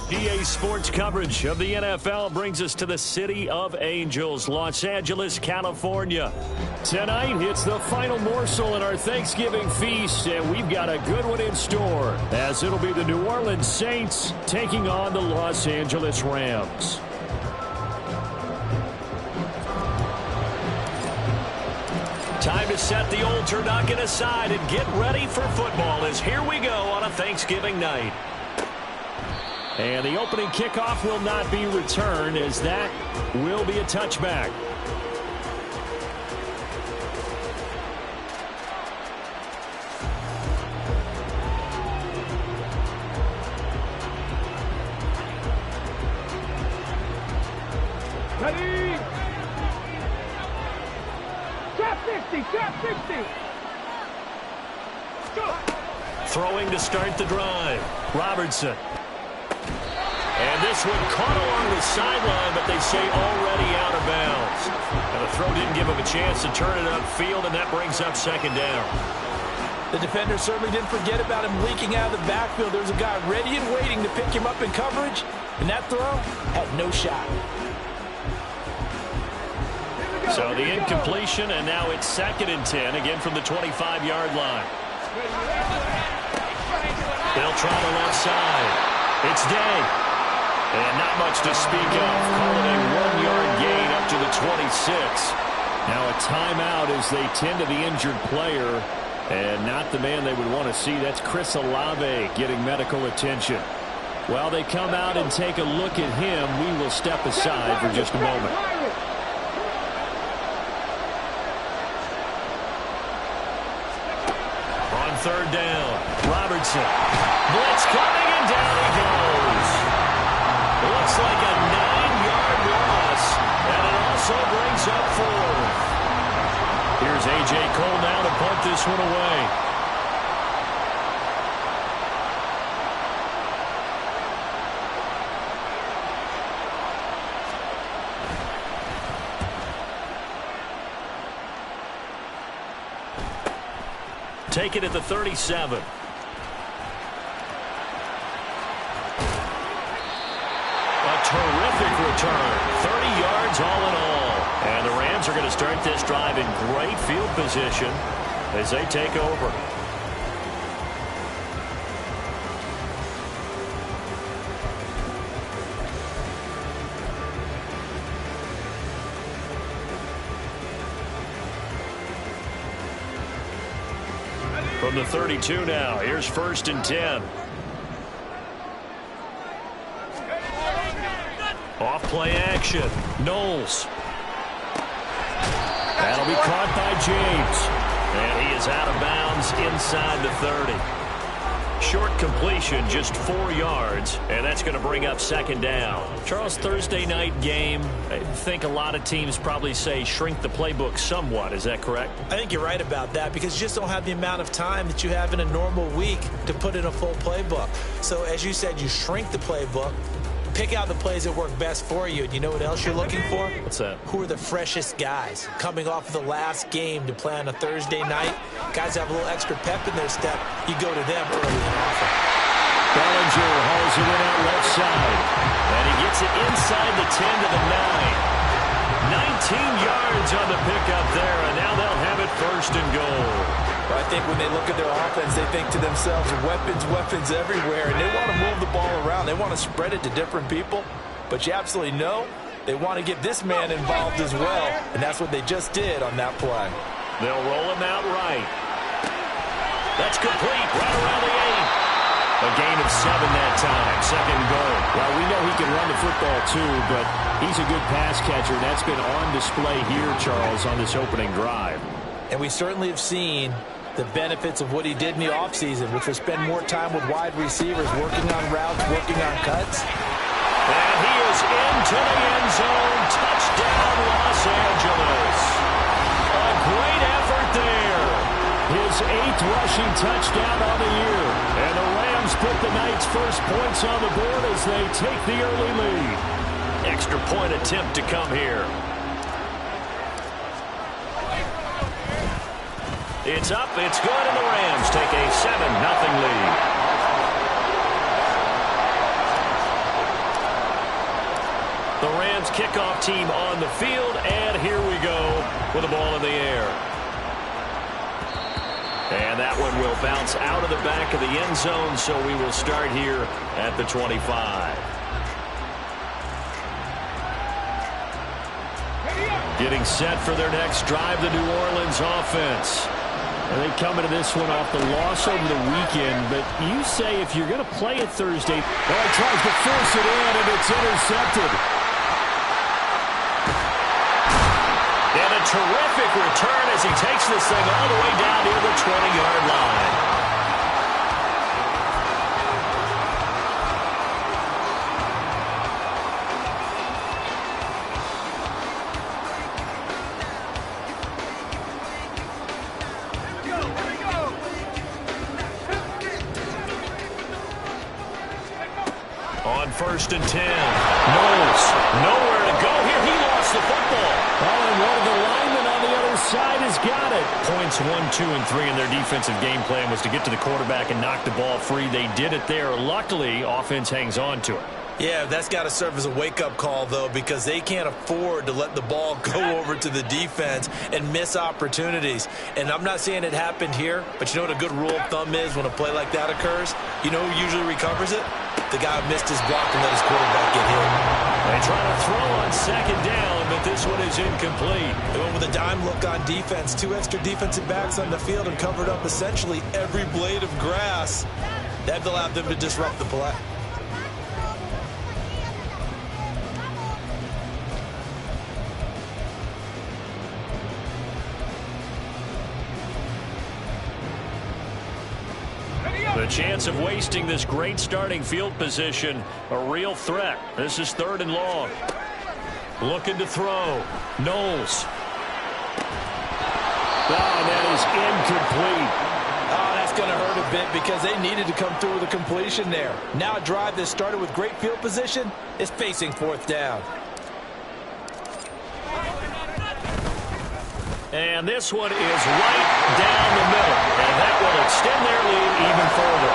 EA Sports coverage of the NFL brings us to the City of Angels, Los Angeles, California. Tonight, it's the final morsel in our Thanksgiving feast, and we've got a good one in store, as it'll be the New Orleans Saints taking on the Los Angeles Rams. Time to set the old turducken aside and get ready for football, as here we go on a Thanksgiving night. And the opening kickoff will not be returned, as that will be a touchback. Ready? Trap 60, trap 60. Go. Throwing to start the drive. Robertson. And this one caught along the sideline, but they say already out of bounds. And the throw didn't give him a chance to turn it upfield, and that brings up second down. The defender certainly didn't forget about him leaking out of the backfield. There's a guy ready and waiting to pick him up in coverage, and that throw had no shot. So the incompletion, and now it's 2nd and 10, again from the 25-yard line. They'll try the left side. It's Day. And not much to speak of. Call it a 1-yard gain up to the 26. Now a timeout as they tend to the injured player, and not the man they would want to see. That's Chris Olave getting medical attention. While they come out and take a look at him, we will step aside for just a moment. On 3rd down, Robertson. Blitz coming, and down he goes. Looks like a 9-yard loss, and it also brings up 4. Here's A.J. Cole now to punt this one away. Take it at the 37. Terrific return. 30 yards all in all. And the Rams are going to start this drive in great field position as they take over. From the 32 now, here's 1st and 10. Off play action. Knowles. That'll be caught by James. And he is out of bounds inside the 30. Short completion, just 4 yards, and that's going to bring up 2nd down. Charles, Thursday night game, I think a lot of teams probably say shrink the playbook somewhat. Is that correct? I think you're right about that, because you just don't have the amount of time that you have in a normal week to put in a full playbook. So as you said, you shrink the playbook, pick out the plays that work best for you. And you know what else you're looking for? What's that? Who are the freshest guys coming off of the last game to play on a Thursday night? Guys have a little extra pep in their step. You go to them early and often. Bellinger hauls it in out left side. And he gets it inside the 10 to the 9. 19 yards on the pickup there, and now they'll have it 1st and goal. Well, I think when they look at their offense, they think to themselves, weapons, weapons everywhere, and they want to move the ball around. They want to spread it to different people, but you absolutely know they want to get this man involved as well, and that's what they just did on that play. They'll roll him out right. That's complete, right around the 8. A gain of 7 that time, 2nd goal. Well, we know he can run the football too, but he's a good pass catcher, and that's been on display here, Charles, on this opening drive. And we certainly have seen the benefits of what he did in the offseason, which was spend more time with wide receivers, working on routes, working on cuts. And he is into the end zone. Touchdown, Los Angeles. A great effort there. His 8th rushing touchdown on the year. And the Rams put the Knights' first points on the board as they take the early lead. Extra point attempt to come here. It's up, it's good, and the Rams take a 7-0 lead. Rams kickoff team on the field, and here we go with the ball in the air. And that one will bounce out of the back of the end zone, so we will start here at the 25. Getting set for their next drive, the New Orleans offense. And they come into this one off the loss over the weekend, but you say if you're going to play it Thursday, well, he tries to force it in, and it's intercepted. And a terrific return as he takes this thing all the way down near the 20-yard line. On 1st and 10. Knowles, nowhere to go here. He lost the football. Oh, and one of the linemen on the other side has got it. Points 1, 2, and 3 in their defensive game plan was to get to the quarterback and knock the ball free. They did it there. Luckily, offense hangs on to it. Yeah, that's got to serve as a wake-up call, though, because they can't afford to let the ball go over to the defense and miss opportunities. And I'm not saying it happened here, but you know what a good rule of thumb is when a play like that occurs? You know who usually recovers it? The guy who missed his block and let his quarterback get hit. They try to throw on 2nd down, but this one is incomplete. They went with a dime look on defense. 2 extra defensive backs on the field and covered up essentially every blade of grass. That allowed them to disrupt the play. The chance of wasting this great starting field position, a real threat. This is 3rd and long. Looking to throw. Knowles. Oh, that is incomplete. Oh, that's going to hurt a bit because they needed to come through with a completion there. Now a drive that started with great field position is facing 4th down. And this one is right down the middle. And that will extend their lead even further.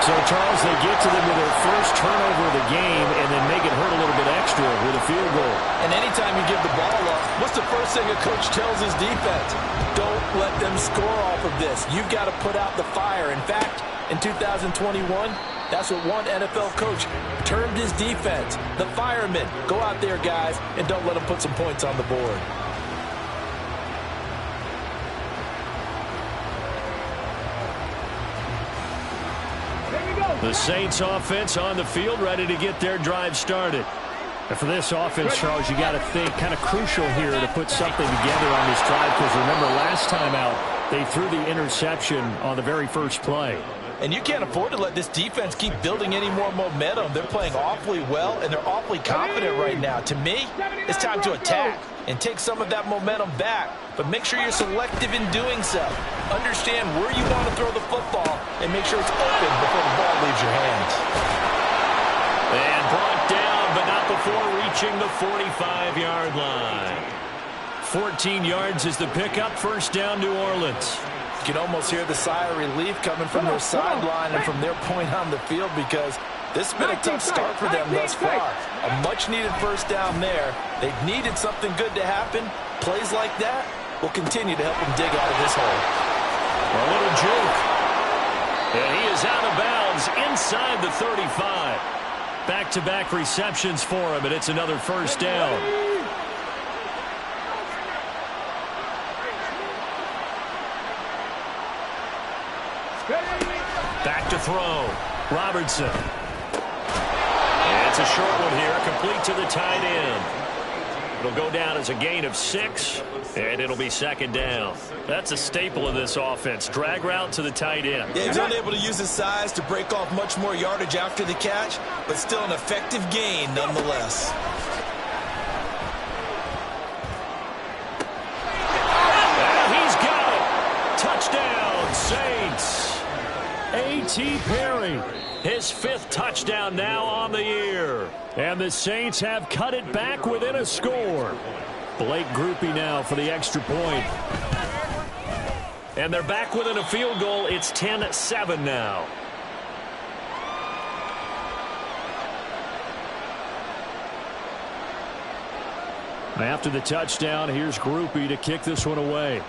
So, Charles, they get to them with their first turnover of the game and then make it hurt a little bit extra with a field goal. And anytime you give the ball up, what's the first thing a coach tells his defense? Don't let them score off of this. You've got to put out the fire. In fact, in 2021, that's what one NFL coach termed his defense. The firemen. Go out there, guys, and don't let them put some points on the board. The Saints offense on the field, ready to get their drive started. And for this offense, Charles, you got to think kind of crucial here to put something together on this drive, because remember last time out, they threw the interception on the very first play. And you can't afford to let this defense keep building any more momentum. They're playing awfully well, and they're awfully confident right now. To me, it's time to attack and take some of that momentum back. But make sure you're selective in doing so. Understand where you want to throw the football and make sure it's open before the ball leaves your hands. And brought down, but not before reaching the 45-yard line. 14 yards is the pickup. 1st down, New Orleans. You can almost hear the sigh of relief coming from their sideline and from their point on the field, because this has been a tough start for them thus far. A much-needed 1st down there. They've needed something good to happen. Plays like that will continue to help them dig out of this hole. A little juke. And he is out of bounds inside the 35. Back-to-back receptions for him, and it's another 1st down. Back to throw. Robertson. And it's a short one here, complete to the tight end. It'll go down as a gain of 6, and it'll be 2nd down. That's a staple of this offense. Drag route to the tight end. Yeah, he's unable to use his size to break off much more yardage after the catch, but still an effective gain nonetheless. And he's got it. Touchdown, Saints. A.T. Perry, his 5th touchdown now on the year. And the Saints have cut it back within a score. Blake Groupie now for the extra point. And they're back within a field goal. It's 10-7 now. After the touchdown, here's Groupie to kick this one away.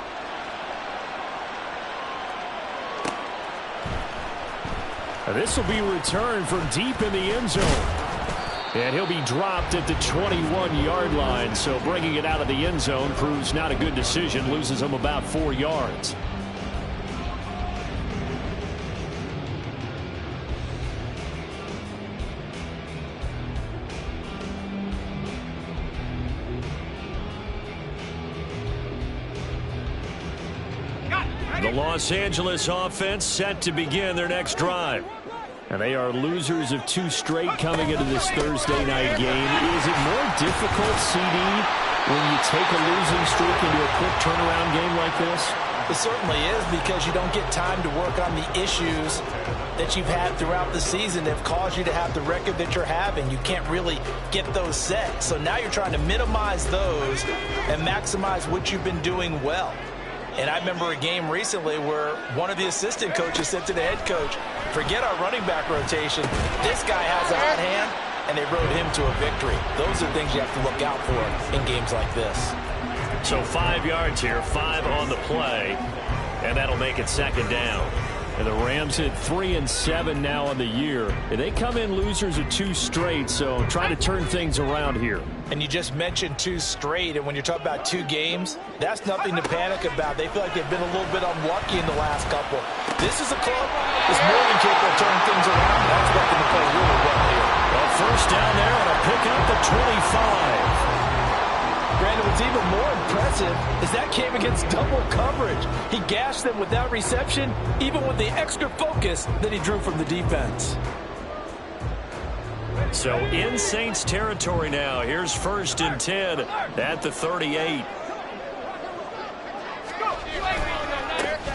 This will be returned from deep in the end zone. And he'll be dropped at the 21-yard line. So bringing it out of the end zone proves not a good decision. Loses him about 4 yards. The Los Angeles offense set to begin their next drive. And they are losers of 2 straight coming into this Thursday night game. Is it more difficult, CD, when you take a losing streak into a quick turnaround game like this? It certainly is, because you don't get time to work on the issues that you've had throughout the season that have caused you to have the record that you're having. You can't really get those set. So now you're trying to minimize those and maximize what you've been doing well. And I remember a game recently where one of the assistant coaches said to the head coach, forget our running back rotation. This guy has a hot hand, and they rode him to a victory. Those are things you have to look out for in games like this. So 5 yards here, 5 on the play, and that'll make it second down. And the Rams hit 3-7 now on the year. And they come in losers of 2 straight, so try to turn things around here. And you just mentioned 2 straight, and when you're talking about 2 games, that's nothing to panic about. They feel like they've been a little bit unlucky in the last couple. This is a club that's more than capable of turning things around. That's expecting to play really well here. Well, first down there on a pickup at 25. Brandon, what's even more impressive is that came against double coverage. He gashed them with that reception, even with the extra focus that he drew from the defense. So in Saints territory now. Here's 1st and 10 at the 38.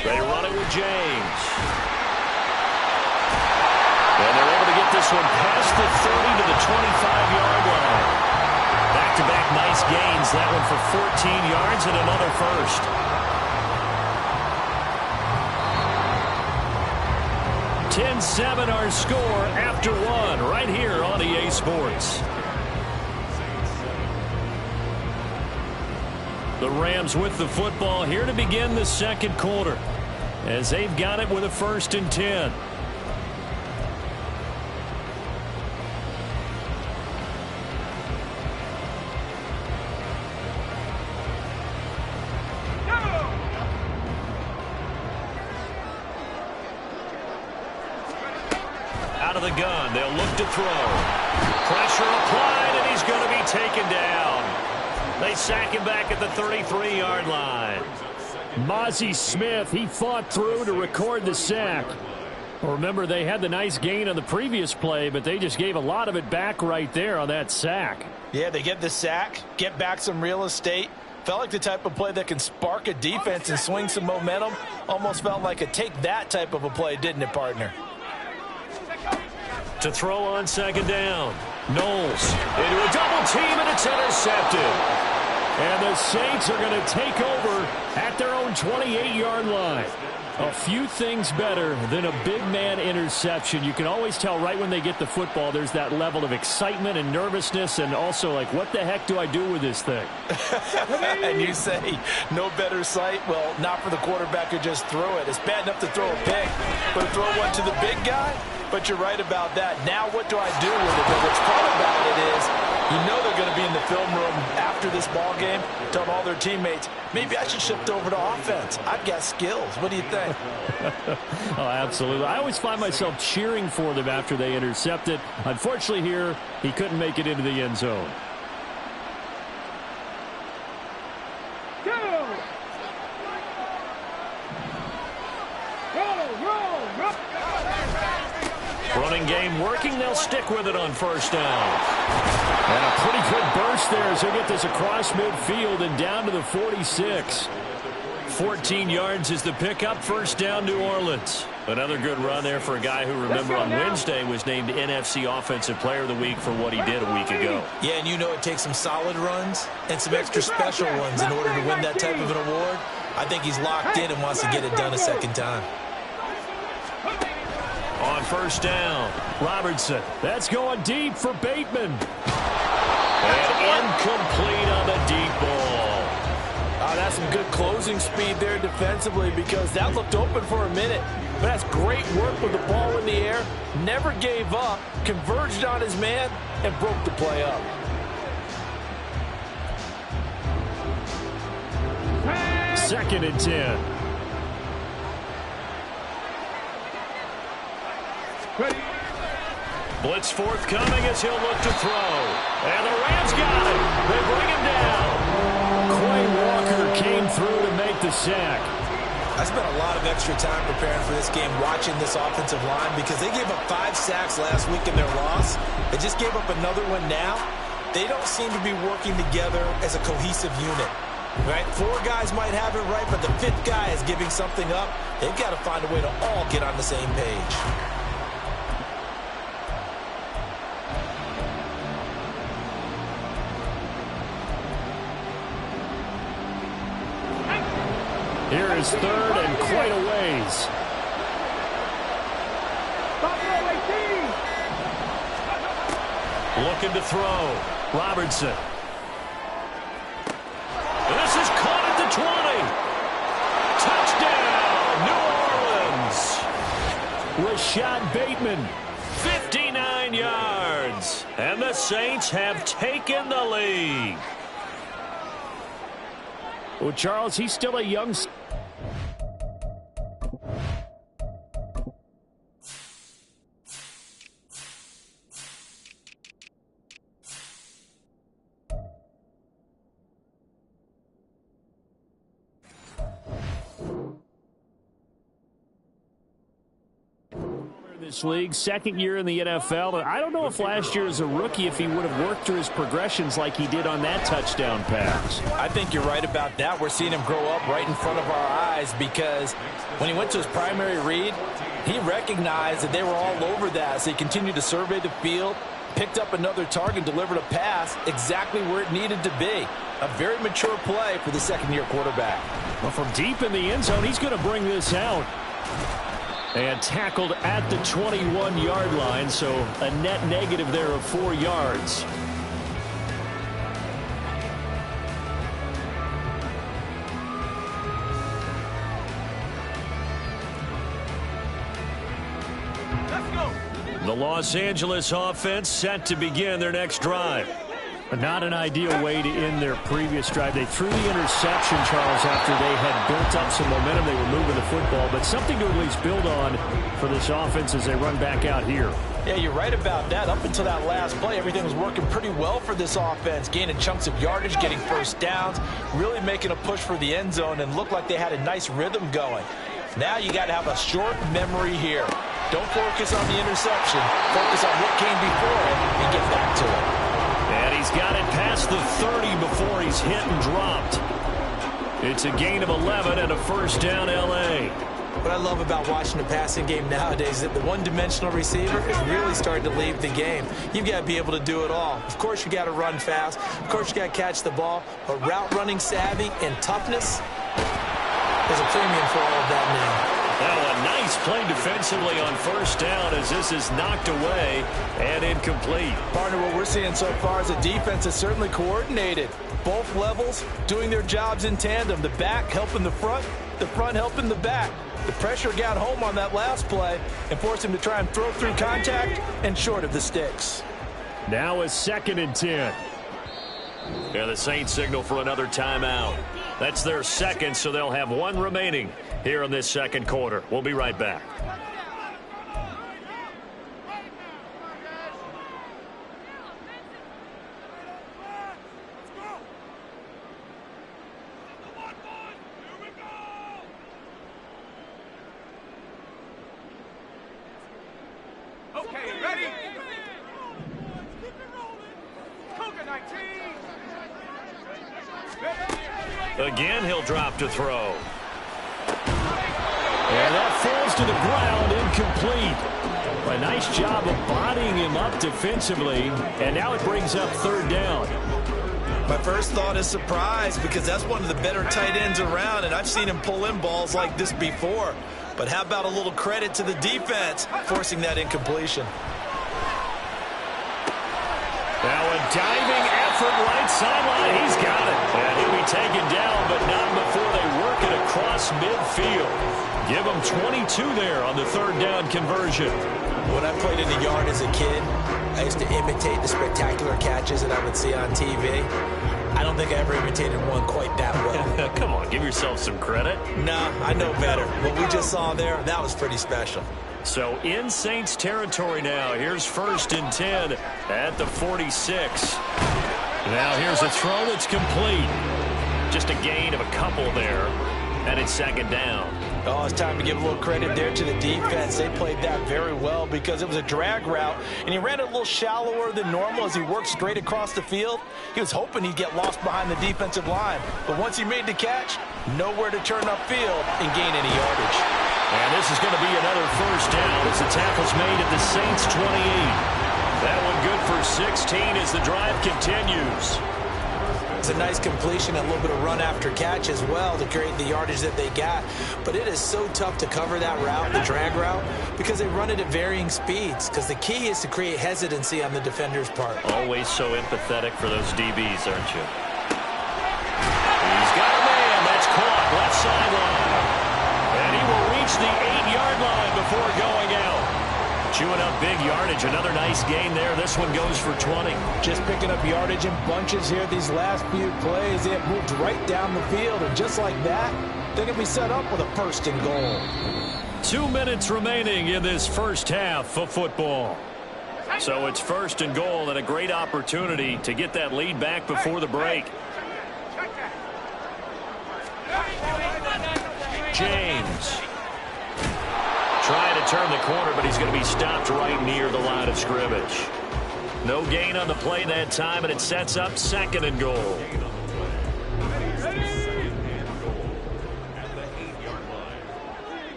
They run it with James. And they're able to get this one past the 30 to the 25-yard line. Back-to-back nice gains. That one for 14 yards and another first. $10-7 our score after 1 right here on EA Sports. The Rams with the football here to begin the second quarter as they've got it with a 1st and 10. Out of the gun, they'll look to throw. Pressure applied, and he's going to be taken down. They sack him back at the 33-yard line. Mozzie Smith, he fought through to record the sack. Remember, they had the nice gain on the previous play, but they just gave a lot of it back right there on that sack. Yeah, they get the sack, get back some real estate. Felt like the type of play that can spark a defense and swing some momentum. Almost felt like a take-that type of a play, didn't it, partner? To throw on second down. Knowles into a double team, and it's intercepted. And the Saints are going to take over at their own 28-yard line. A few things better than a big man interception. You can always tell right when they get the football, there's that level of excitement and nervousness, and also like, what the heck do I do with this thing? And you say, no better sight? Well, not for the quarterback who just threw it. It's bad enough to throw a pick, but throw one to the big guy? But you're right about that. Now what do I do with it? But what's fun about it is, you know they're going to be in the film room after this ball game, telling all their teammates, maybe I should shift over to offense. I've got skills. What do you think? Oh, absolutely. I always find myself cheering for them after they intercept it. Unfortunately here, he couldn't make it into the end zone. Running game working. They'll stick with it on first down. And a pretty good burst there as he'll get this across midfield and down to the 46. 14 yards is the pickup. First down, New Orleans. Another good run there for a guy who, remember, on Wednesday was named NFC Offensive Player of the Week for what he did a week ago. Yeah, and you know it takes some solid runs and some extra special ones in order to win that type of an award. I think he's locked in and wants to get it done a second time. On first down, Robertson. That's going deep for Bateman. And incomplete on the deep ball. That's some good closing speed there defensively because that looked open for a minute. But that's great work with the ball in the air. Never gave up, converged on his man, and broke the play up. Second and 10. Blitz forthcoming as he'll look to throw. And the Rams got it. They bring him down. Quay Walker came through to make the sack. I spent a lot of extra time preparing for this game, watching this offensive line, because they gave up 5 sacks last week in their loss. They just gave up another one now. They don't seem to be working together as a cohesive unit. Right? 4 guys might have it right, but the 5th guy is giving something up. They've got to find a way to all get on the same page. Here is third and quite a ways. Looking to throw. Robertson. This is caught at the 20. Touchdown, New Orleans. Rashad Bateman, 59 yards. And the Saints have taken the lead. Well, Charles, he's still a young... This league, second year in the NFL. I don't know if last year as a rookie, if he would have worked through his progressions like he did on that touchdown pass. I think you're right about that. We're seeing him grow up right in front of our eyes because when he went to his primary read, he recognized that they were all over that. So he continued to survey the field, picked up another target, delivered a pass exactly where it needed to be. A very mature play for the second-year quarterback. Well, from deep in the end zone, he's going to bring this out. And tackled at the 21-yard line, so a net negative there of 4 yards. Let's go. The Los Angeles offense set to begin their next drive. But not an ideal way to end their previous drive. They threw the interception, Charles, after they had built up some momentum. They were moving the football, but something to at least build on for this offense as they run back out here. Yeah, you're right about that. Up until that last play, everything was working pretty well for this offense, gaining chunks of yardage, getting first downs, really making a push for the end zone, and looked like they had a nice rhythm going. Now you got to have a short memory here. Don't focus on the interception. Focus on what came before it and get back to it. And he's got it past the 30 before he's hit and dropped. It's a gain of 11 and a first down, L.A. What I love about watching the passing game nowadays is that the one-dimensional receiver is really starting to leave the game. You've got to be able to do it all. Of course, you got to run fast. Of course, you got to catch the ball. But route running savvy and toughness, there's a premium for all of that now. Now a nice play defensively on first down as this is knocked away and incomplete. Partner, what we're seeing so far is the defense is certainly coordinated. Both levels doing their jobs in tandem. The back helping the front helping the back. The pressure got home on that last play and forced him to try and throw through contact and short of the sticks. Now a second and 10. Yeah, the Saints signal for another timeout. That's their second, so they'll have one remaining here in this second quarter. We'll be right back. Okay, ready? Cougar 19. Again, he'll drop to throw. And that falls to the ground, incomplete. A nice job of bodying him up defensively, and now it brings up third down. My first thought is surprise because that's one of the better tight ends around, and I've seen him pull in balls like this before. But how about a little credit to the defense forcing that incompletion? Now a diving effort, right sideline. He's got it. And he'll be taken down, but not before they work it across midfield. Give him 22 there on the third down conversion. When I played in the yard as a kid, I used to imitate the spectacular catches that I would see on TV. I don't think I ever imitated one quite that well. Come on, give yourself some credit. Nah, I know better. What we just saw there, that was pretty special. So in Saints territory now. Here's 1st and 10 at the 46. Now here's a throw that's complete. Just a gain of a couple there. And it's 2nd down. Oh, it's time to give a little credit there to the defense. They played that very well because it was a drag route, and he ran it a little shallower than normal as he worked straight across the field. He was hoping he'd get lost behind the defensive line, but once he made the catch, nowhere to turn upfield and gain any yardage. And this is going to be another 1st down as the tackle's made at the Saints 28. That one good for 16 as the drive continues. It's a nice completion, a little bit of run after catch as well to create the yardage that they got. But it is so tough to cover that route, the drag route, because they run it at varying speeds. Because the key is to create hesitancy on the defender's part. Always so empathetic for those DBs, aren't you? He's got a man. That's caught left sideline. And he will reach the 8-yard line before going out. Chewing up big yardage. Another nice gain there. This one goes for 20. Just picking up yardage in bunches here these last few plays. They have moved right down the field, and just like that, they're going to be set up with a 1st and goal. 2 minutes remaining in this first half of football. So it's 1st and goal and a great opportunity to get that lead back before the break. James. Trying to turn the corner, but he's going to be stopped right near the line of scrimmage. No gain on the play that time, and it sets up 2nd and goal.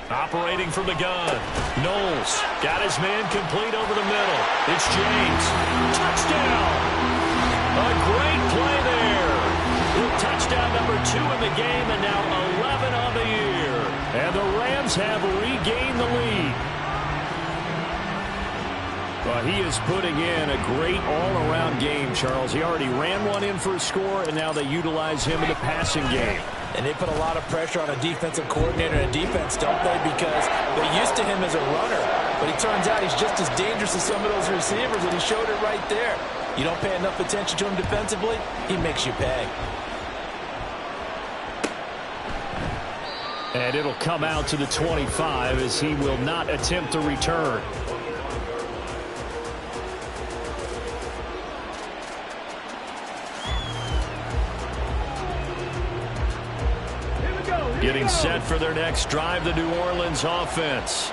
Operating from the gun. Knowles got his man complete over the middle. It's James. Touchdown! A great play there. Touchdown number 2 in the game, and now 11 on the year. And the Rams have regained the lead. Well, he is putting in a great all-around game, Charles. He already ran one in for a score, and now they utilize him in the passing game. And they put a lot of pressure on a defensive coordinator and a defense, don't they? Because they're used to him as a runner. But it turns out he's just as dangerous as some of those receivers, and he showed it right there. You don't pay enough attention to him defensively, he makes you pay. And it'll come out to the 25 as he will not attempt to return. Getting set for their next drive, the New Orleans offense.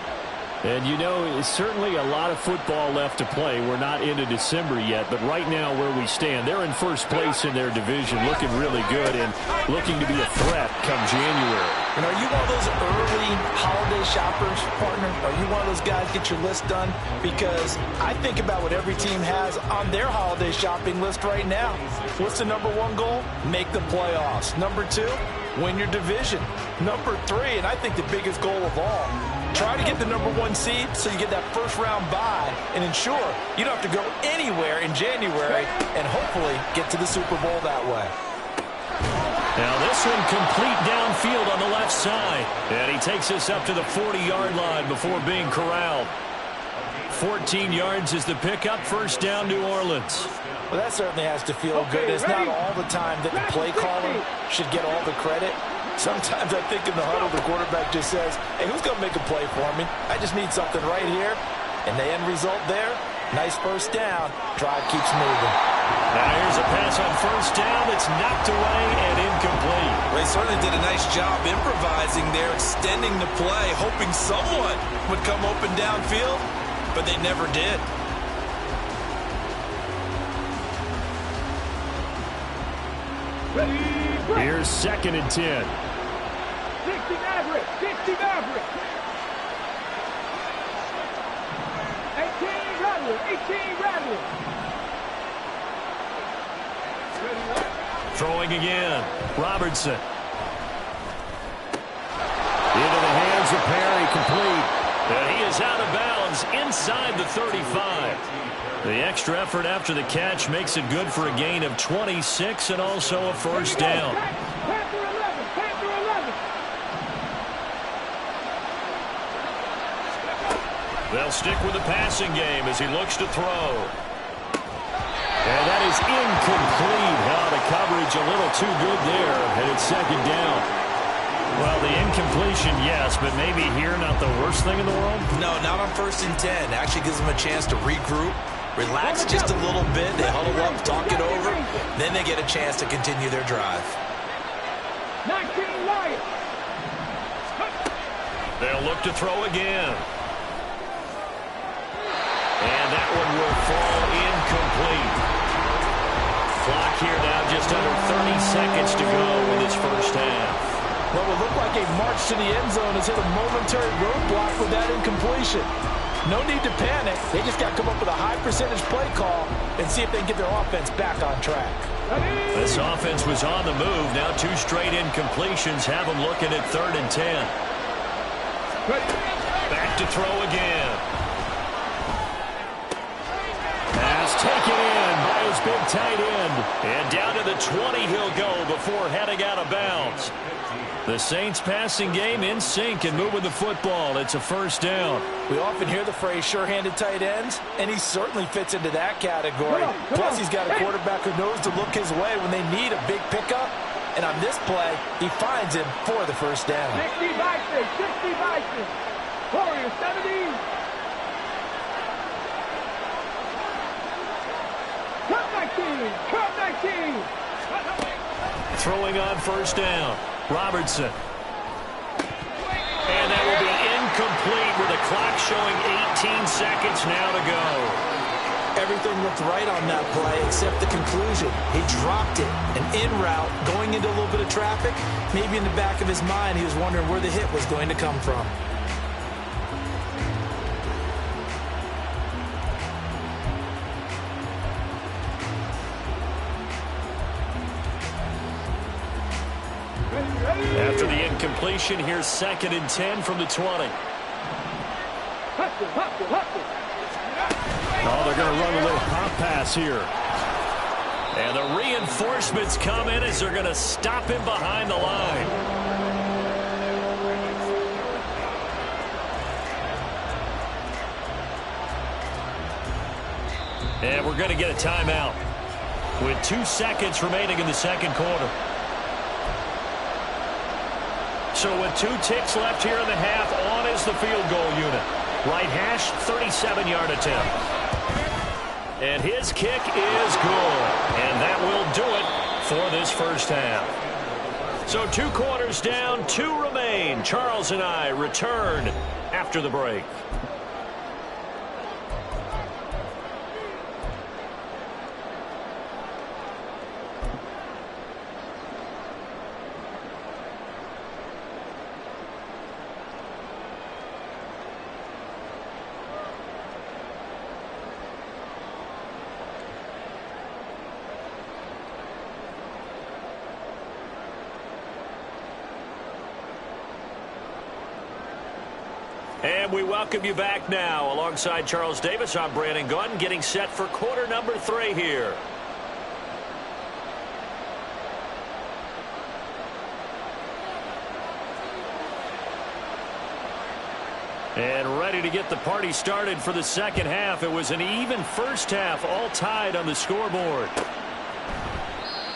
And, you know, certainly a lot of football left to play. We're not into December yet, but right now where we stand, they're in first place in their division, looking really good and looking to be a threat come January. And are you one of those early holiday shoppers, partner? Are you one of those guys get your list done? Because I think about what every team has on their holiday shopping list right now. What's the number 1 goal? Make the playoffs. Number 2, win your division. Number 3, and I think the biggest goal of all, try to get the number 1 seed so you get that first-round bye and ensure you don't have to go anywhere in January and hopefully get to the Super Bowl that way. Now this one complete downfield on the left side. And he takes us up to the 40-yard line before being corralled. 14 yards is the pickup. 1st down, New Orleans. Well, that certainly has to feel good. It's not all the time that the play caller should get all the credit. Sometimes I think in the huddle, the quarterback just says, hey, who's going to make a play for me? I just need something right here. And the end result there, nice 1st down. Drive keeps moving. Now here's a pass on 1st down that's knocked away and incomplete. They certainly did a nice job improvising there, extending the play, hoping someone would come open downfield, but they never did. Here's 2nd and 10. 60 Maverick, 60 Maverick. 18 Rattler, 18 Rattler. Throwing again. Robertson. Into the hands of Perry, complete. And he is out of bounds inside the 35. The extra effort after the catch makes it good for a gain of 26 and also a first down. Panther 11, Panther 11. They'll stick with the passing game as he looks to throw. And that is incomplete. The coverage a little too good there, and it's second down. Well, the incompletion, yes, but maybe here not the worst thing in the world? No, not on 1st and 10. Actually gives them a chance to regroup, relax just a little bit. They huddle up, talk it over. Then they get a chance to continue their drive. 19 Lions. They'll look to throw again. And that one will fall incomplete. Clock here now just under 30 seconds to go in this first half. What will look like a march to the end zone has hit a momentary roadblock with that incompletion. No need to panic. They just got to come up with a high percentage play call and see if they can get their offense back on track. This offense was on the move. Now 2 straight incompletions have them looking at 3rd and 10. Back to throw again. Pass taken in by his big tight end. And down to the 20 he'll go before heading out of bounds. The Saints passing game in sync and moving the football. It's a first down. We often hear the phrase sure-handed tight ends, and he certainly fits into that category. Plus, he's got a quarterback who knows to look his way when they need a big pickup. And on this play, he finds him for the first down. 60 Bison, 60 Bison. Warriors 70. Cut 19, cut 19. Throwing on first down. Robertson. And that will be incomplete with the clock showing 18 seconds now to go. Everything looked right on that play except the conclusion. He dropped it. An in route going into a little bit of traffic. Maybe in the back of his mind he was wondering where the hit was going to come from. After the incompletion, here's 2nd and 10 from the 20. Oh, they're going to run a little pop pass here. And the reinforcements come in as they're going to stop him behind the line. And we're going to get a timeout with 2 seconds remaining in the second quarter. So with 2 ticks left here in the half, on is the field goal unit. Right hash, 37-yard attempt. And his kick is good. And that will do it for this first half. So 2 quarters down, 2 remain. Charles and I return after the break. And we welcome you back now. Alongside Charles Davis, I'm Brandon Gunn, getting set for quarter number 3 here. And ready to get the party started for the second half. It was an even first half, all tied on the scoreboard.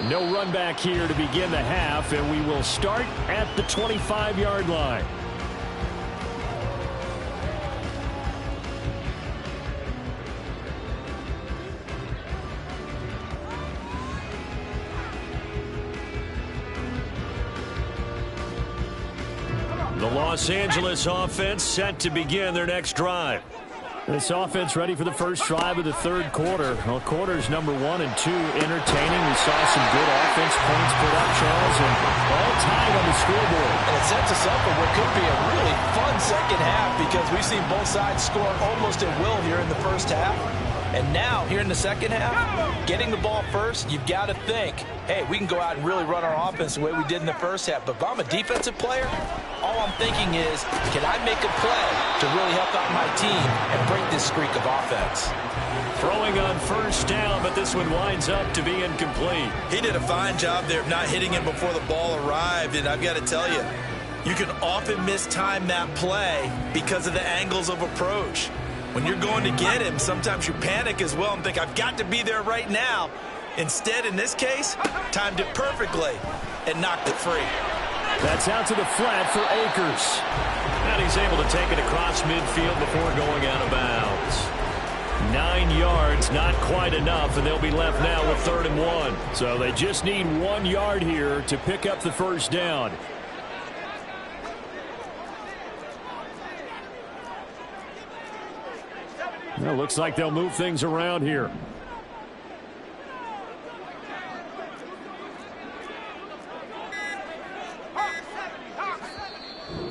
No run back here to begin the half, and we will start at the 25-yard line. The Los Angeles offense set to begin their next drive. This offense ready for the first drive of the third quarter. Well, quarters number 1 and 2 entertaining. We saw some good offense points put up, Charles, and all tied on the scoreboard. And it sets us up for what could be a really fun second half because we've seen both sides score almost at will here in the first half. And now, here in the second half, getting the ball first, you've got to think, hey, we can go out and really run our offense the way we did in the first half. But if I'm a defensive player, all I'm thinking is, can I make a play to really help out my team and break this streak of offense? Throwing on first down, but this one winds up to be incomplete. He did a fine job there of not hitting him before the ball arrived, and I've got to tell you, you can often mistime that play because of the angles of approach. When you're going to get him, sometimes you panic as well and think, I've got to be there right now. Instead, in this case, timed it perfectly and knocked it free. That's out to the flat for Akers. And he's able to take it across midfield before going out of bounds. 9 yards, not quite enough, and they'll be left now with 3rd and 1. So they just need 1 yard here to pick up the first down. Well, looks like they'll move things around here.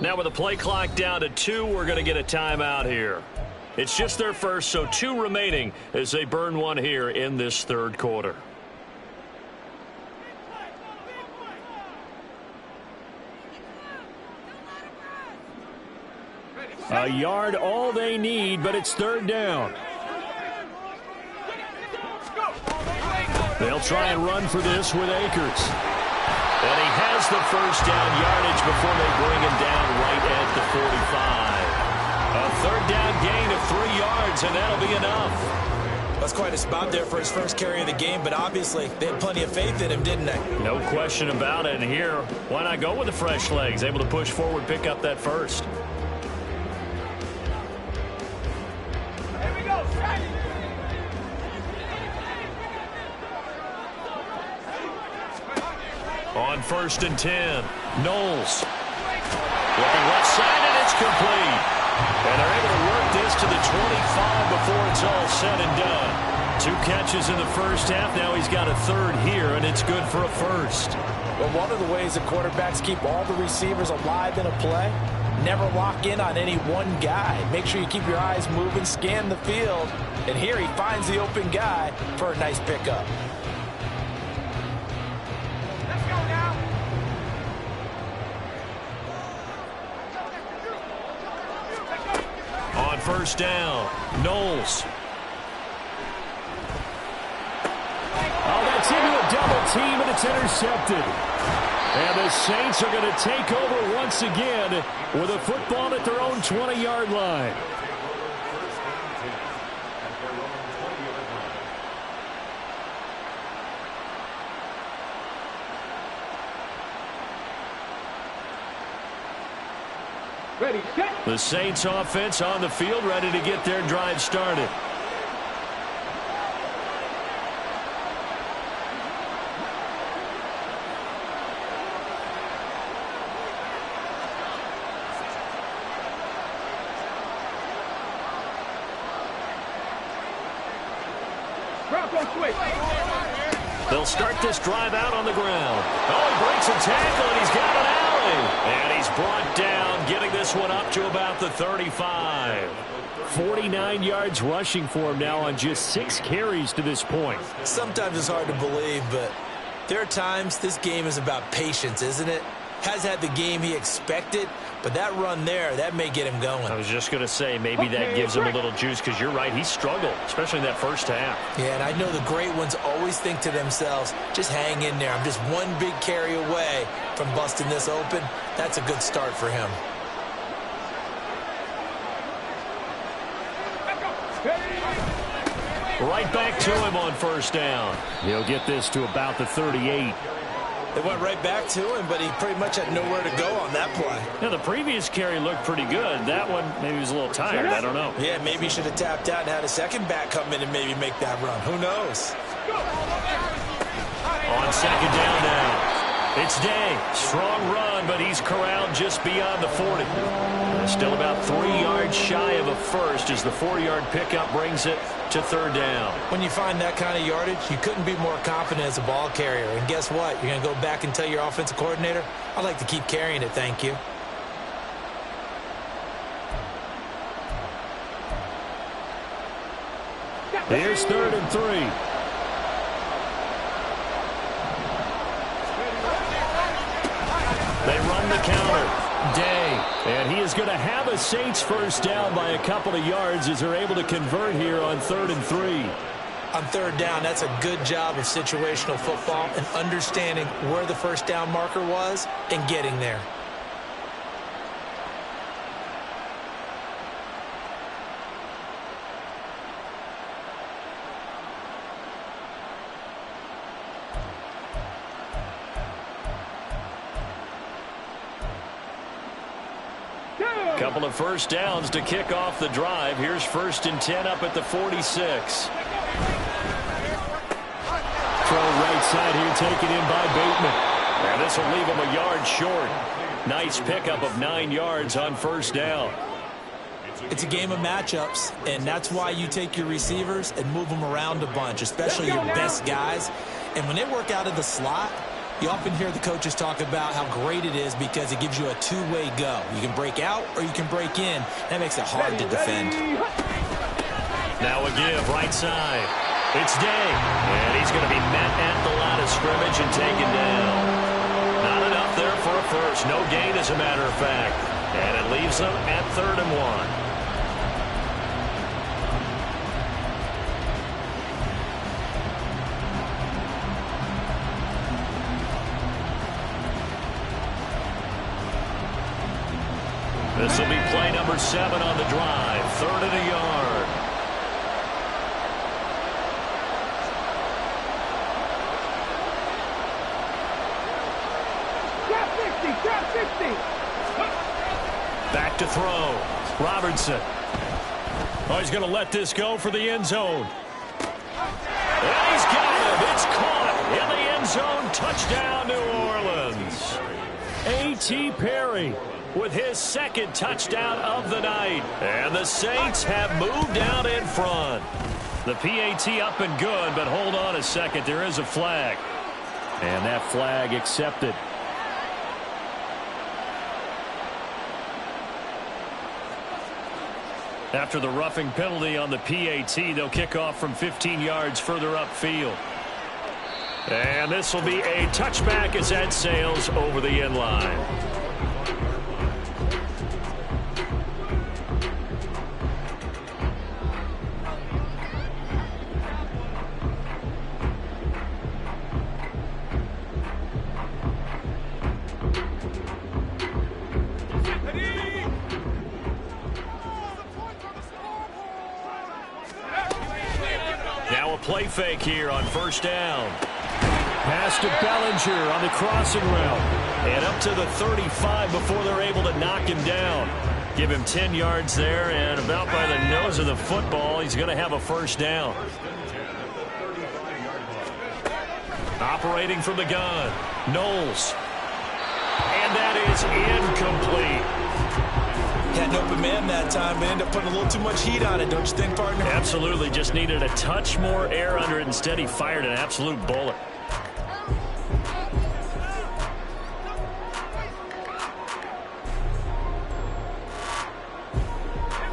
Now with the play clock down to 2, we're going to get a timeout here. It's just their first, so 2 remaining as they burn one here in this 3rd quarter. A yard all they need, but it's 3rd down. They'll try and run for this with Akers. And he has the first down yardage before they bring him down right at the 45. A 3rd down gain of 3 yards, and that'll be enough. That's quite a spot there for his first carry of the game, but obviously they had plenty of faith in him, didn't they? No question about it. And here, why not go with the fresh legs? Able to push forward, pick up that first. On 1st and 10, Knowles. Looking left side, and it's complete. And they're able to work this to the 25 before it's all said and done. 2 catches in the first half. Now he's got a 3rd here, and it's good for a first. Well, one of the ways that quarterbacks keep all the receivers alive in a play, never lock in on any one guy. Make sure you keep your eyes moving, scan the field. And here he finds the open guy for a nice pickup. On 1st down, Knowles. Oh, that's into a double team, and it's intercepted. And the Saints are going to take over once again with a football at their own 20-yard line. Ready, set. The Saints offense on the field, ready to get their drive started. Bronco switch. They'll start this drive out on the ground. Oh, he breaks a tackle, and he's got an alley. And he's brought down, getting this one up to about the 35. 49 yards rushing for him now on just 6 carries to this point. Sometimes it's hard to believe, but there are times this game is about patience, isn't it? Has had the game he expected, but that run there, that may get him going. I was just going to say, maybe that gives him a little juice, because you're right, he struggled, especially in that first half. Yeah, and I know the great ones always think to themselves, just hang in there. I'm just one big carry away from busting this open. That's a good start for him. Right back to him on 1st down. He'll get this to about the 38. They went right back to him, but he pretty much had nowhere to go on that play. Now, the previous carry looked pretty good. That one, maybe he was a little tired. I don't know. Yeah, maybe he should have tapped out and had a second back come in and maybe make that run. Who knows? On 2nd down now. It's Day. Strong run, but he's corralled just beyond the 40. Still about 3 yards shy of a first as the 4-yard pickup brings it to 3rd down. When you find that kind of yardage, you couldn't be more confident as a ball carrier. And guess what? You're going to go back and tell your offensive coordinator, I'd like to keep carrying it, thank you. Here's 3rd and 3. They run the counter. Day. And he is going to have a Saints first down by a couple of yards as they're able to convert here on 3rd and 3. On 3rd down, that's a good job of situational football and understanding where the first down marker was and getting there. Couple of first downs to kick off the drive. Here's 1st and 10 up at the 46. Throw right side here, taken in by Bateman. And this will leave him a yard short. Nice pickup of 9 yards on first down. It's a game of matchups, and that's why you take your receivers and move them around a bunch, especially your best guys. And when they work out of the slot, you often hear the coaches talk about how great it is because it gives you a two-way go. You can break out or you can break in. That makes it hard to defend. Now a give, right side. It's Day. And he's going to be met at the line of scrimmage and taken down. Not enough there for a first. No gain, as a matter of fact. And it leaves them at 3rd and 1. This will be play number 7 on the drive. 3rd and a yard. Trap 60. Back to throw. Robertson. Oh, he's going to let this go for the end zone. And he's got it. It's caught in the end zone. Touchdown, New Orleans. A.T. Perry with his 2nd touchdown of the night. And the Saints have moved out in front. The PAT up and good, but hold on a second. There is a flag. And that flag accepted. After the roughing penalty on the PAT, they'll kick off from 15 yards further upfield. And this will be a touchback as that sails over the end line. Play fake here on first down. Pass to Bellinger on the crossing route. And up to the 35 before they're able to knock him down. Give him 10 yards there, and about by the nose of the football, he's going to have a first down. Operating from the gun, Knowles. And that is incomplete. Had an open man that time, but ended up putting a little too much heat on it, don't you think, partner? Absolutely. Just needed a touch more air under it. Instead, he fired an absolute bullet.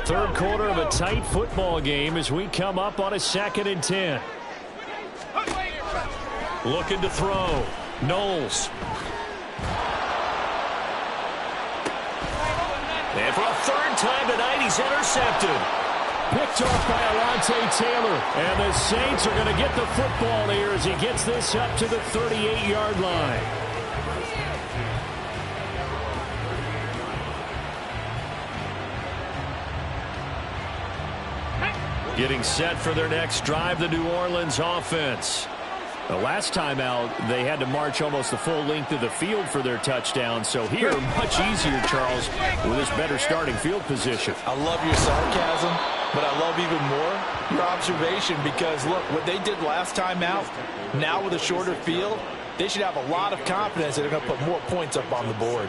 Third quarter of a tight football game as we come up on a 2nd and 10. Looking to throw. Knowles. And for a 3rd time tonight, he's intercepted. Picked off by Alontae Taylor. And the Saints are going to get the football here as he gets this up to the 38-yard line. Getting set for their next drive, the New Orleans offense. The last time out, they had to march almost the full length of the field for their touchdown. So here, much easier, Charles, with this better starting field position. I love your sarcasm, but I love even more your observation because, look, what they did last time out, now with a shorter field, they should have a lot of confidence that they're going to put more points up on the board.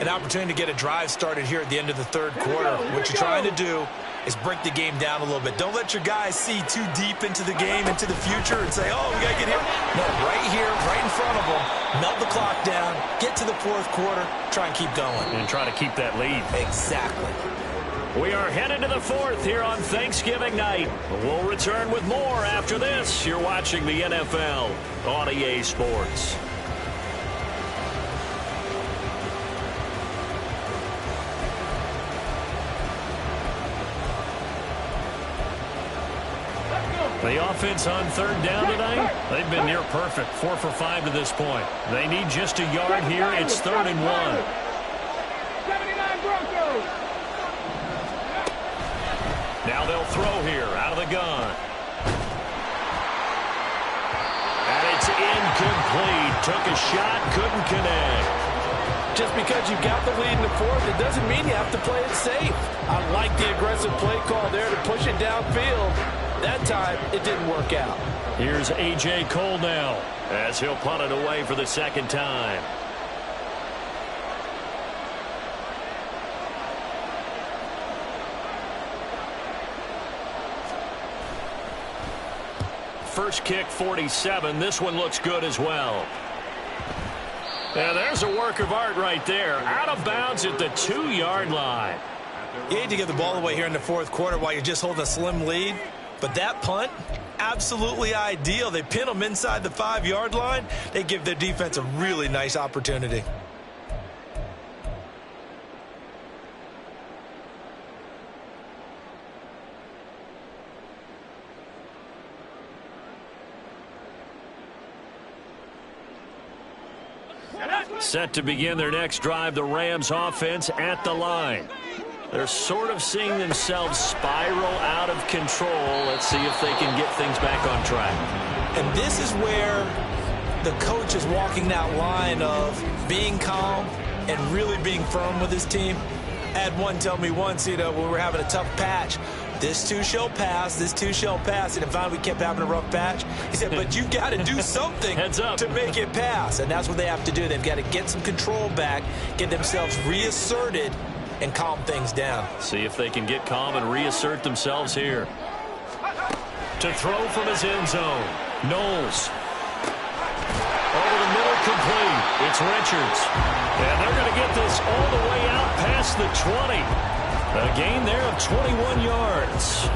An opportunity to get a drive started here at the end of the 3rd quarter. What you're trying to do is break the game down a little bit. Don't let your guys see too deep into the game, into the future, and say, oh, we got to get here. No, right here, right in front of them, melt the clock down, get to the 4th quarter, try and keep going. And try to keep that lead. Exactly. We are headed to the fourth here on Thanksgiving night. We'll return with more after this. You're watching the NFL on EA Sports. The offense on third down tonight, they've been near perfect, 4 for 5 to this point. They need just a yard here. It's 3rd and 1. 79 Broncos. Now they'll throw here out of the gun. And it's incomplete. Took a shot, couldn't connect. Just because you got the lead in the fourth, it doesn't mean you have to play it safe. I like the aggressive play call there to push it downfield. That time, it didn't work out. Here's A.J. Cole now as he'll punt it away for the second time. First kick, 47. This one looks good as well. And there's a work of art right there. Out of bounds at the 2-yard line. You hate to give the ball away here in the fourth quarter while you're just holding a slim lead. But that punt, absolutely ideal. They pin them inside the 5-yard line. They give their defense a really nice opportunity. Set to begin their next drive, the Rams offense at the line. They're sort of seeing themselves spiral out of control. Let's see if they can get things back on track. And this is where the coach is walking that line of being calm and really being firm with his team. I had one tell me once, when we were having a tough patch, this too shall pass, this too shall pass. And finally we kept having a rough patch. He said, but you got to do something to make it pass. And that's what they have to do. They've got to get some control back, get themselves reasserted, and calm things down. See if they can get calm and reassert themselves here. To throw from his end zone. Knowles. Over the middle, complete. It's Richards. And they're going to get this all the way out past the 20. A gain there of 21 yards.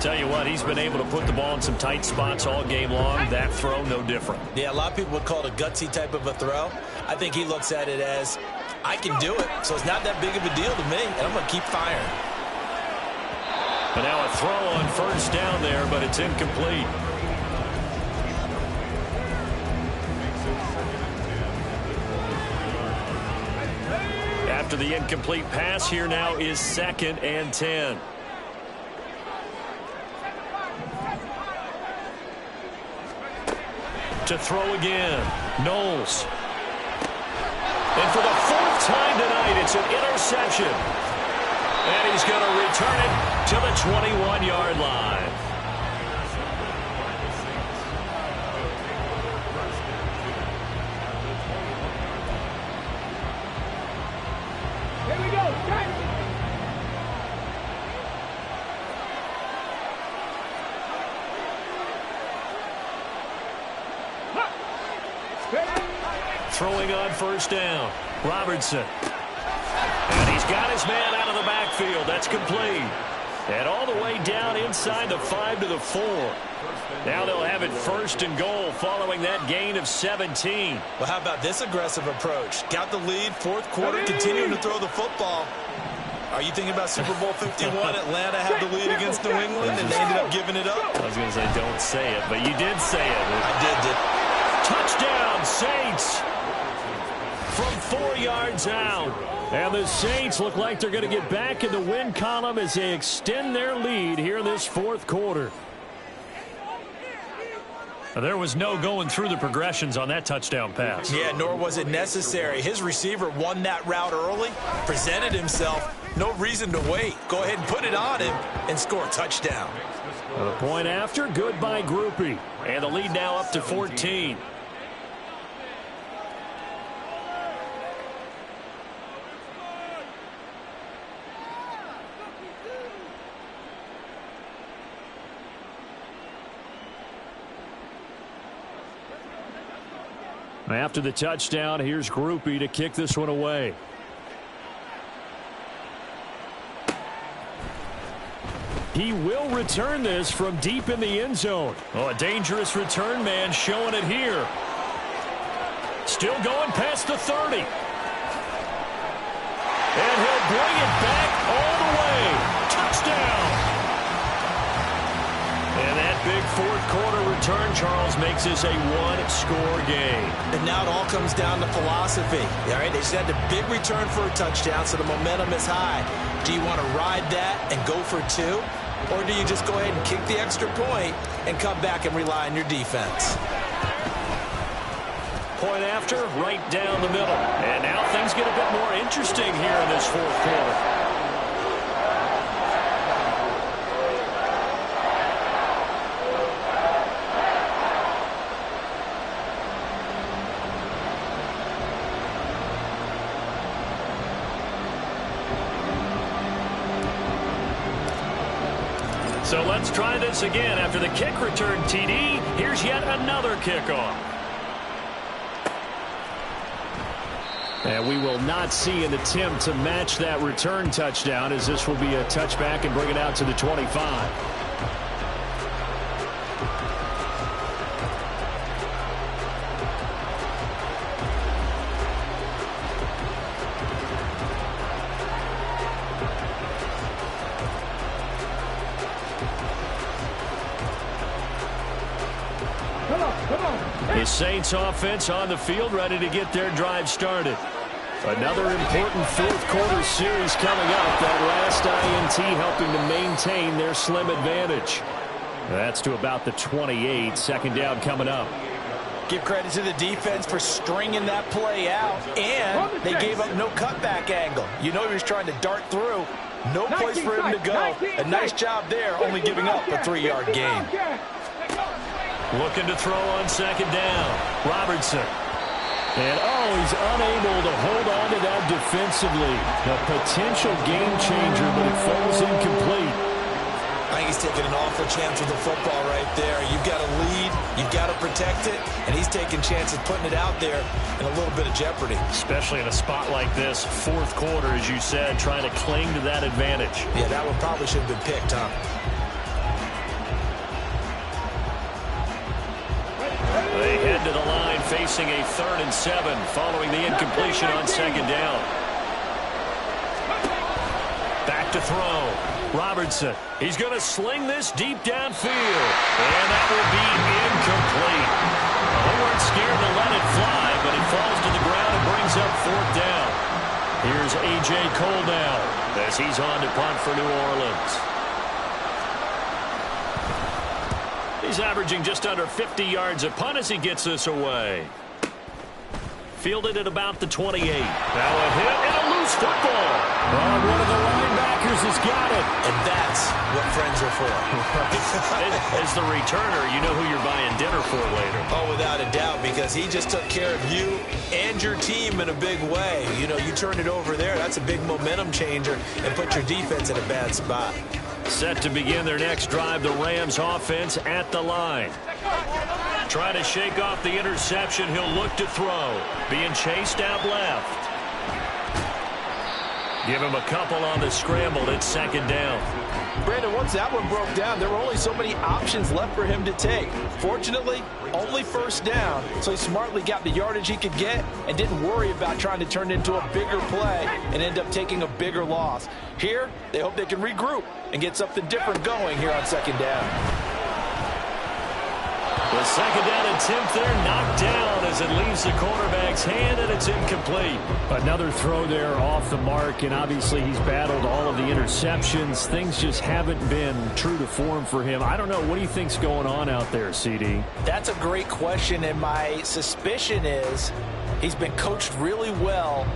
Tell you what, he's been able to put the ball in some tight spots all game long. That throw, no different. Yeah, a lot of people would call it a gutsy type of a throw. I think he looks at it as, I can do it, so it's not that big of a deal to me, and I'm going to keep firing. And now a throw on first down there, but it's incomplete. After the incomplete pass, here now is 2nd and 10. To throw again, Knowles. And for the 4th time tonight, it's an interception. And he's going to return it to the 21-yard line. Here we go. Throwing on first down, Robertson. And he's got his man out of the backfield. That's complete. And all the way down inside the 5 to the 4. Now they'll have it 1st and goal following that gain of 17. Well, how about this aggressive approach? Got the lead, 4th quarter, continuing to throw the football. Are you thinking about Super Bowl 51? Atlanta had the lead against New England, and they ended up giving it up? I was going to say don't say it, but you did say it. I did. Touchdown, Saints! From 4 yards out. And the Saints look like they're going to get back in the win column as they extend their lead here in this 4th quarter. There was no going through the progressions on that touchdown pass. Yeah, nor was it necessary. His receiver won that route early, presented himself. No reason to wait. Go ahead and put it on him and score a touchdown. The point after, good by Groupie. And the lead now up to 14. After the touchdown, here's Groupie to kick this one away. He will return this from deep in the end zone. Oh, a dangerous return man showing it here. Still going past the 30. And he'll bring it back all the way. Touchdown. And that big fourth quarter return, Charles, makes this a one-score game. And now it all comes down to philosophy. All right, they just had the big return for a touchdown, so the momentum is high. Do you want to ride that and go for two? Or do you just go ahead and kick the extra point and come back and rely on your defense? Point after, right down the middle. And now things get a bit more interesting here in this fourth quarter. So let's try this again. After the kick return TD, here's yet another kickoff. And we will not see an attempt to match that return touchdown, as this will be a touchback and bring it out to the 25. The Saints offense on the field, ready to get their drive started. Another important fourth quarter series coming up. That last INT helping to maintain their slim advantage. That's to about the 28. Second down coming up. Give credit to the defense for stringing that play out, and they gave up no cutback angle. You know he was trying to dart through. No place for him to go. A nice job there, only giving up a 3-yard gain. Looking to throw on second down. Robertson. And, he's unable to hold on to that defensively. A potential game changer, but it falls incomplete. I think he's taking an awful chance with the football right there. You've got to lead. You've got to protect it. And he's taking chances putting it out there in a little bit of jeopardy. Especially in a spot like this, fourth quarter, as you said, trying to cling to that advantage. Yeah, that one probably should have been picked, huh? They head to the line facing a 3rd and 7 following the incompletion on second down. Back to throw. Robertson. He's going to sling this deep downfield. And that will be incomplete. They weren't scared to let it fly, but it falls to the ground and brings up 4th down. Here's A.J. Cole now as he's on to punt for New Orleans. He's averaging just under 50 yards a punt as he gets this away. Fielded at about the 28. Now a hit and a loose football. One of the linebackers has got it. And that's what friends are for. As the returner, you know who you're buying dinner for later. Oh, without a doubt, because he just took care of you and your team in a big way. You know, you turned it over there. That's a big momentum changer and put your defense in a bad spot. Set to begin their next drive, the Rams offense at the line. Trying to shake off the interception. He'll look to throw. Being chased out left. Give him a couple on the scramble. It's second down. Brandon, once that one broke down, there were only so many options left for him to take. Fortunately, only first down, so he smartly got the yardage he could get and didn't worry about trying to turn it into a bigger play and end up taking a bigger loss. Here, they hope they can regroup and get something different going here on second down. The second down attempt there knocked down as it leaves the quarterback's hand, and it's incomplete. Another throw there off the mark, and obviously he's battled all of the interceptions. Things just haven't been true to form for him. I don't know. What do you think's going on out there, CD? That's a great question, and my suspicion is he's been coached really well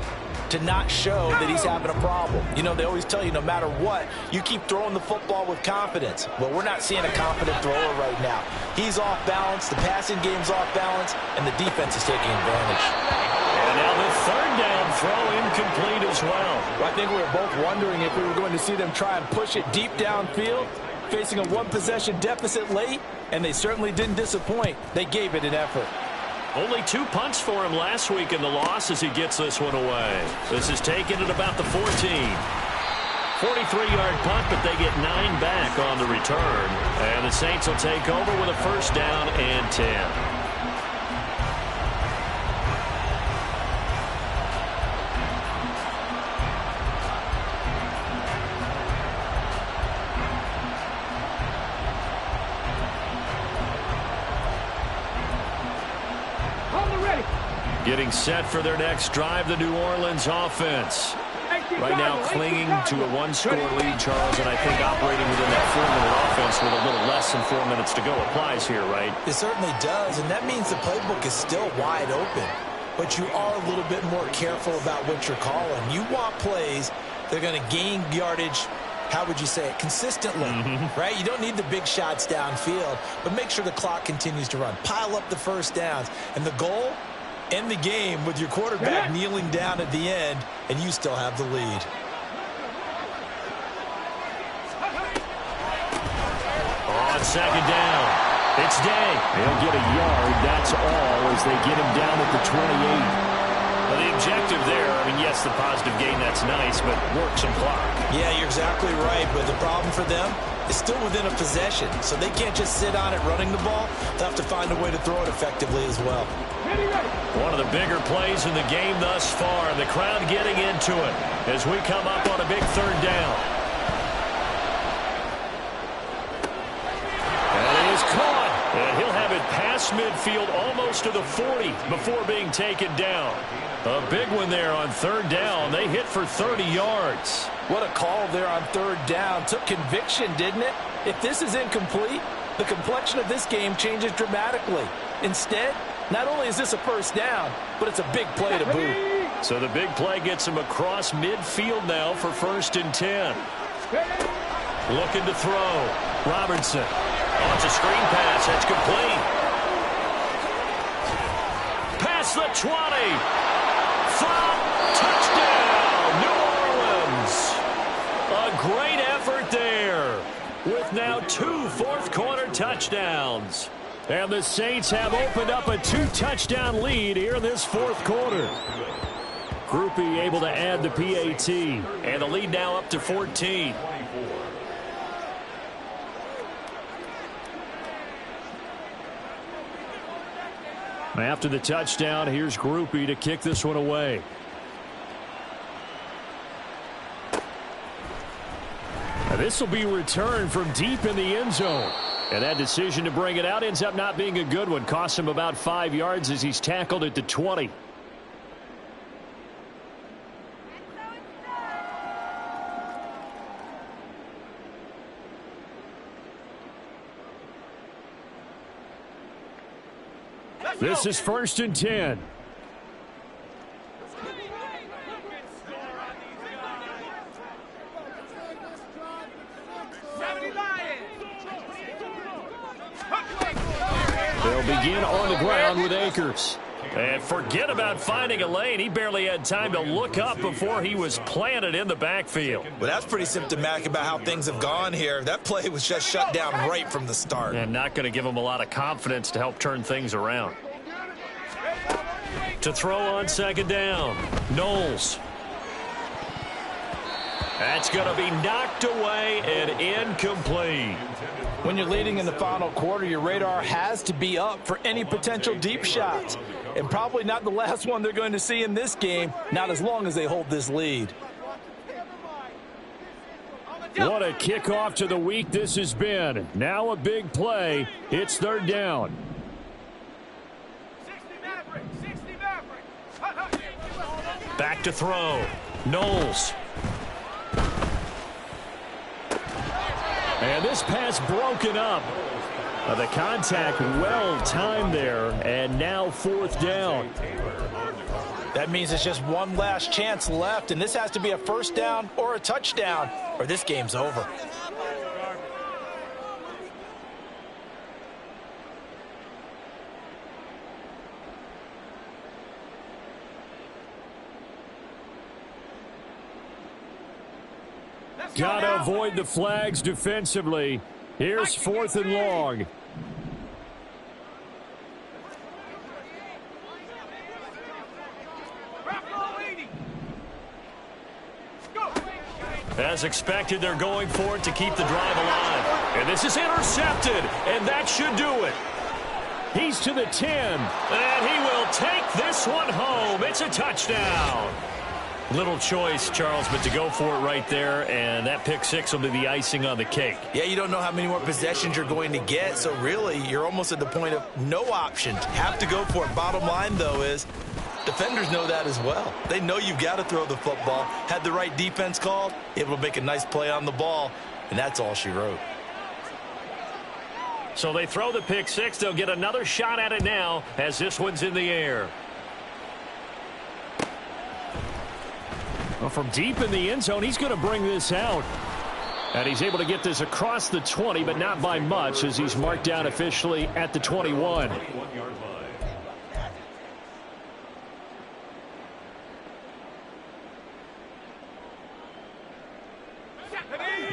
to not show that he's having a problem. You know, they always tell you no matter what, you keep throwing the football with confidence. Well, we're not seeing a confident thrower right now. He's off balance, the passing game's off balance, and the defense is taking advantage. And now the third down throw incomplete as well. I think we were both wondering if we were going to see them try and push it deep downfield, facing a one-possession deficit late, and they certainly didn't disappoint. They gave it an effort. Only 2 punts for him last week in the loss as he gets this one away. This is taken at about the 14. 43-yard punt, but they get 9 back on the return. And the Saints will take over with a first down and 10. Getting set for their next drive, the New Orleans offense. Right now clinging to a one-score lead, Charles, and I think operating within that 4-minute offense with a little less than 4 minutes to go applies here, right? It certainly does, and that means the playbook is still wide open. But you are a little bit more careful about what you're calling. You want plays that are going to gain yardage, how would you say it, consistently, right? You don't need the big shots downfield, but make sure the clock continues to run. Pile up the first downs, and the goal, end the game with your quarterback kneeling down at the end, and you still have the lead. On second down, it's Day. He'll get a yard, that's all, as they get him down at the 28. Well, the objective there, I mean, yes, the positive gain, that's nice, but work some clock. Yeah, you're exactly right, but the problem for them is still within a possession, so they can't just sit on it running the ball. They'll have to find a way to throw it effectively as well. One of the bigger plays in the game thus far. The crowd getting into it as we come up on a big third down. And it is caught. And he'll have it past midfield almost to the 40 before being taken down. A big one there on third down. They hit for 30 yards. What a call there on third down. Took conviction, didn't it? If this is incomplete, the complexion of this game changes dramatically. Instead, not only is this a first down, but it's a big play to boot. So the big play gets him across midfield now for 1st and 10. Looking to throw. Robertson. Oh, it's a screen pass. That's complete. Past the 20. From touchdown, New Orleans. A great effort there with now 2 fourth-quarter touchdowns. And the Saints have opened up a 2-touchdown lead here in this fourth quarter. Groupie able to add the PAT. And the lead now up to 14. After the touchdown, here's Groupie to kick this one away. This will be returned from deep in the end zone. And that decision to bring it out ends up not being a good one. Costs him about 5 yards as he's tackled at the 20. This is 1st and 10. They'll begin on the ground with Akers. And forget about finding a lane. He barely had time to look up before he was planted in the backfield. Well, that's pretty symptomatic about how things have gone here. That play was just shut down right from the start. And not going to give him a lot of confidence to help turn things around. To throw on 2nd down. Knowles. That's going to be knocked away and incomplete. When you're leading in the final quarter, your radar has to be up for any potential deep shots. And probably not the last one they're going to see in this game, not as long as they hold this lead. What a kickoff to the week this has been. Now a big play. It's 3rd down. Back to throw. Knowles. And this pass broken up. The contact well timed there, and now 4th down. That means it's just one last chance left, and this has to be a first down or a touchdown, or this game's over. Got to avoid the flags defensively. Here's 4th and long. As expected, they're going for it to keep the drive alive. And this is intercepted, and that should do it. He's to the 10, and he will take this one home. It's a touchdown. Little choice, Charles, but to go for it right there, and that pick six will be the icing on the cake. Yeah, you don't know how many more possessions you're going to get, so really you're almost at the point of no options. Have to go for it. Bottom line, though, is defenders know that as well. They know you've got to throw the football. Had the right defense called, able to make a nice play on the ball, and that's all she wrote. So they throw the pick six. They'll get another shot at it now as this one's in the air. Well, from deep in the end zone, he's going to bring this out. And he's able to get this across the 20, but not by much, as he's marked down officially at the 21.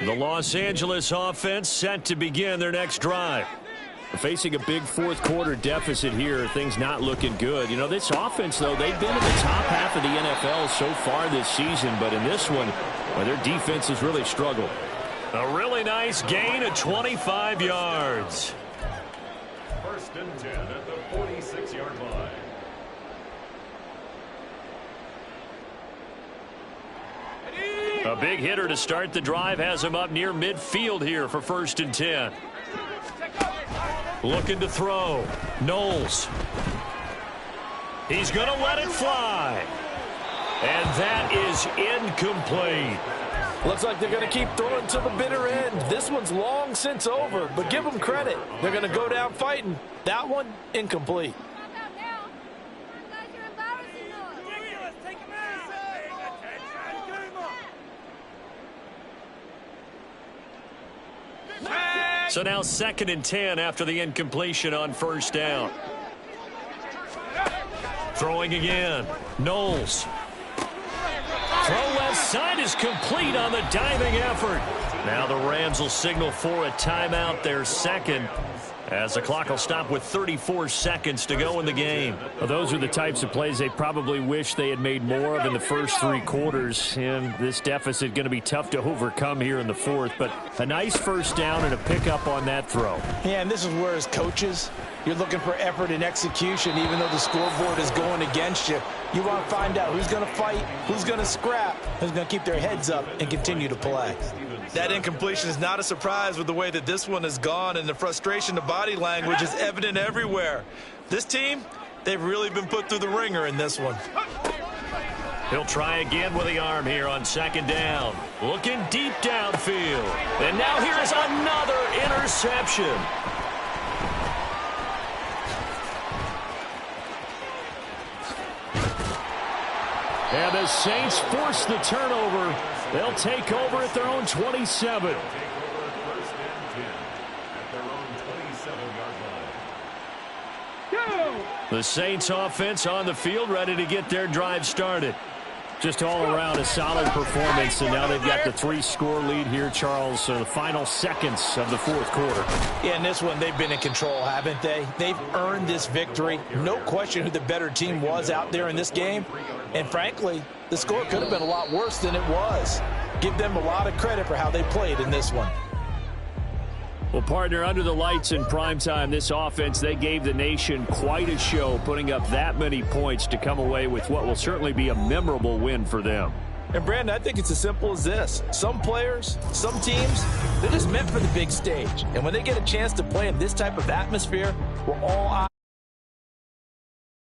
The Los Angeles offense set to begin their next drive. Facing a big fourth quarter deficit here, things not looking good. You know, this offense, though, they've been in the top half of the NFL so far this season, but in this one, well, their defense has really struggled. A really nice gain of 25 yards. First and 10 at the 46-yard line. A big hitter to start the drive has him up near midfield here for first and 10. Looking to throw. Knowles. He's going to let it fly. And that is incomplete. Looks like they're going to keep throwing to the bitter end. This one's long since over, but give them credit. They're going to go down fighting. That one, incomplete. So now second and 10 after the incompletion on first down. Throwing again. Knowles. Throw left side is complete on the diving effort. Now the Rams will signal for a timeout, their second, as the clock will stop with 34 seconds to go in the game. Well, those are the types of plays they probably wish they had made more of in the first three quarters. And this deficit going to be tough to overcome here in the fourth. But a nice first down and a pickup on that throw. Yeah, and this is where, as coaches, you're looking for effort and execution, even though the scoreboard is going against you. You want to find out who's going to fight, who's going to scrap, who's going to keep their heads up and continue to play. That incompletion is not a surprise with the way that this one has gone, and the frustration, the body language is evident everywhere. This team, they've really been put through the ringer in this one. He'll try again with the arm here on second down. Looking deep downfield. And now here's another interception. And the Saints force the turnover. They'll take over at their own 27. The Saints offense on the field, ready to get their drive started. Just all around a solid performance, and now they've got the 3-score lead here, Charles. So the final seconds of the fourth quarter. Yeah, in this one, they've been in control, haven't they? They've earned this victory. No question who the better team was out there in this game. And frankly, the score could have been a lot worse than it was. Give them a lot of credit for how they played in this one. Well, partner, under the lights in primetime, this offense, they gave the nation quite a show, putting up that many points to come away with what will certainly be a memorable win for them. And, Brandon, I think it's as simple as this. Some players, some teams, they're just meant for the big stage. And when they get a chance to play in this type of atmosphere, we're all